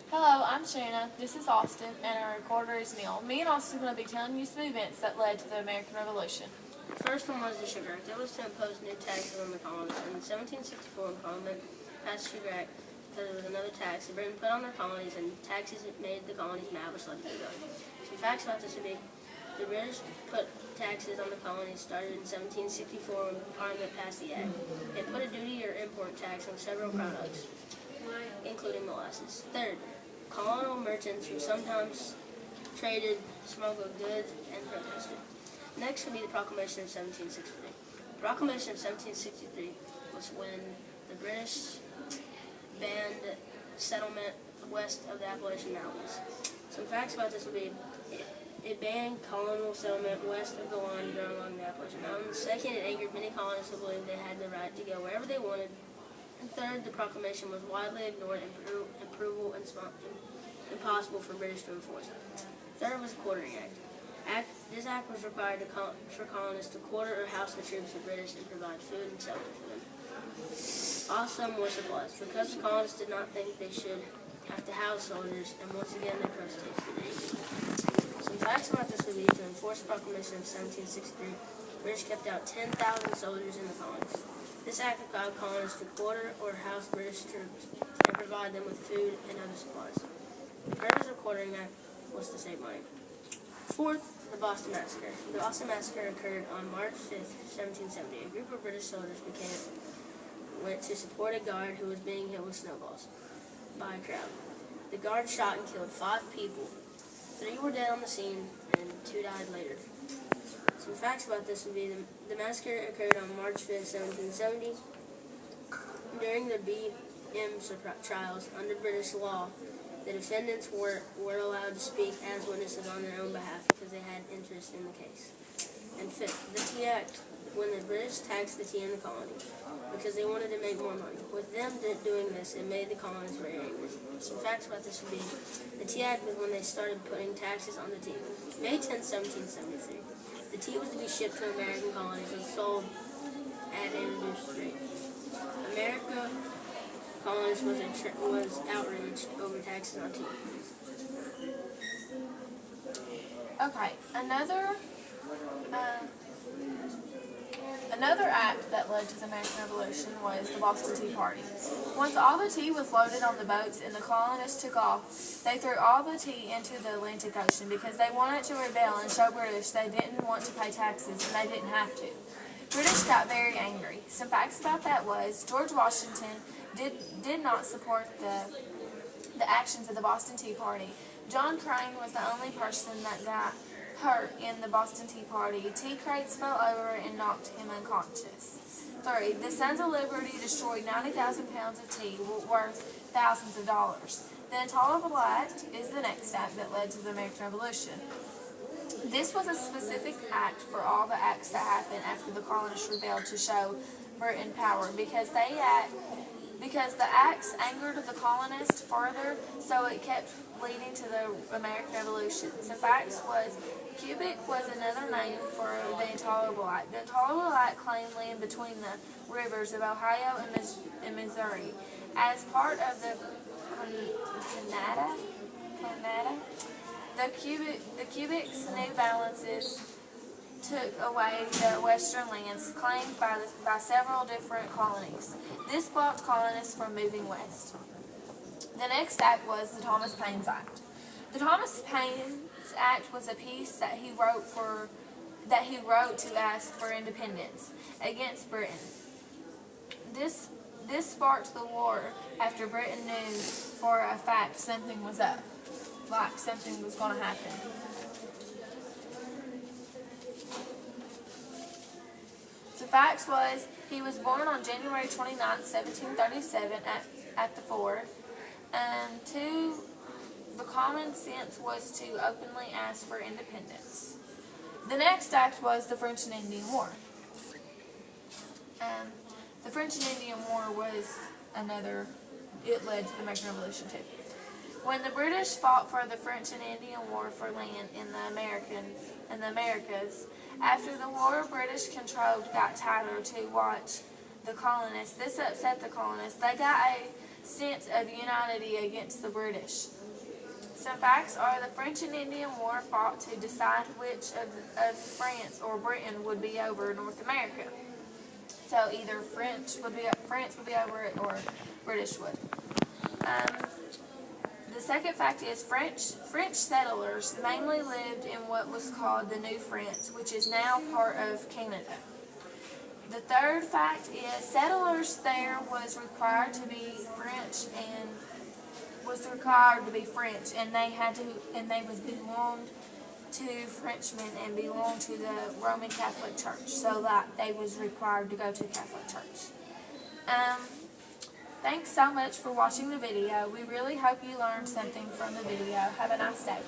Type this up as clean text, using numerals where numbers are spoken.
Hello, I'm Shanna. This is Austin, and our recorder is Neil. Me and Austin are going to be telling you some events that led to the American Revolution. The first one was the Sugar Act. It was to impose new taxes on the colonies. In 1764, Parliament passed the Sugar Act because it was another tax that Britain put on their colonies, and taxes made the colonies mad, which led to the rebellion. Some facts about this would be the British put taxes on the colonies started in 1764 when Parliament passed the Act. It put a duty or import tax on several products, including molasses. Third, colonial merchants who sometimes traded smuggled goods and protested. Next would be the Proclamation of 1763. The Proclamation of 1763 was when the British banned settlement west of the Appalachian Mountains. Some facts about this would be it banned colonial settlement west of the line drawn along the Appalachian Mountains. Second, it angered many colonists who believed they had the right to go wherever they wanted. And third, the proclamation was widely ignored and proved impossible for British to enforce. Third was the Quartering Act. This act was required for colonists to quarter or house the troops of the British and provide food and shelter for them. Also, more supplies. Because the colonists did not think they should have to house soldiers, and once again they protested. Some facts about this would be to enforce the Proclamation of 1763, the British kept out 10,000 soldiers in the colonies. This act required colonists to quarter or house British troops and provide them with food and other supplies. The purpose of quartering act was to save money. Fourth, the Boston Massacre. The Boston Massacre occurred on March 5th, 1770. A group of British soldiers went to support a guard who was being hit with snowballs by a crowd. The guard shot and killed 5 people. 3 were dead on the scene and 2 died later. Some facts about this would be the massacre occurred on March 5th, 1770. During the B.M. trials, under British law, the defendants were allowed to speak as witnesses on their own behalf because they had interest in the case. And fifth, the Tea Act, when the British taxed the tea in the colony because they wanted to make more money. With them doing this, it made the colonies very angry. Some facts about this would be the Tea Act was when they started putting taxes on the tea. May 10, 1773. The tea was to be shipped to American colonies and sold at a reduced rate. America colonists was outraged over taxes on tea. Okay, another act that led to the American Revolution was the Boston Tea Party. Once all the tea was loaded on the boats and the colonists took off, they threw all the tea into the Atlantic Ocean because they wanted to rebel and show British they didn't want to pay taxes and they didn't have to. British got very angry. Some facts about that was George Washington did not support the actions of the Boston Tea Party. John Crane was the only person that got hurt in the Boston Tea Party. Tea crates fell over and knocked him unconscious. 3. The Sons of Liberty destroyed 90,000 pounds of tea worth thousands of dollars. The Intolerable Act is the next act that led to the American Revolution. This was a specific act for all the acts that happened after the colonists rebelled to show Britain power because the acts angered the colonists further, so it kept leading to the American Revolution. Some facts was Quebec was another name for the Intolerable Act. The Intolerable Act claimed land between the rivers of Ohio and Missouri. As part of the Canada, the Quebec's new balances took away their western lands claimed by several different colonies. This blocked colonists from moving west. The next act was the Thomas Paine Act. The Thomas Paine Act was a piece that he wrote to ask for independence against Britain. This sparked the war after Britain knew for a fact something was up, like something was going to happen. The facts was he was born on January 29, 1737 at the ford. The common sense was to openly ask for independence. The next act was the French and Indian War. The French and Indian War was it led to the American Revolution too. When the British fought for the French and Indian War for land in the Americas, after the war, British control got tighter to watch the colonists. This upset the colonists. They got a sense of unity against the British. Some facts are the French and Indian War fought to decide which of France or Britain would be over North America. So either France would be over it or British would. The second fact is French settlers mainly lived in what was called the New France, which is now part of Canada. The third fact is settlers there was required to be French and they was belonged to Frenchmen and belonged to the Roman Catholic Church, so that they was required to go to Catholic Church. Thanks so much for watching the video. We really hope you learned something from the video. Have a nice day.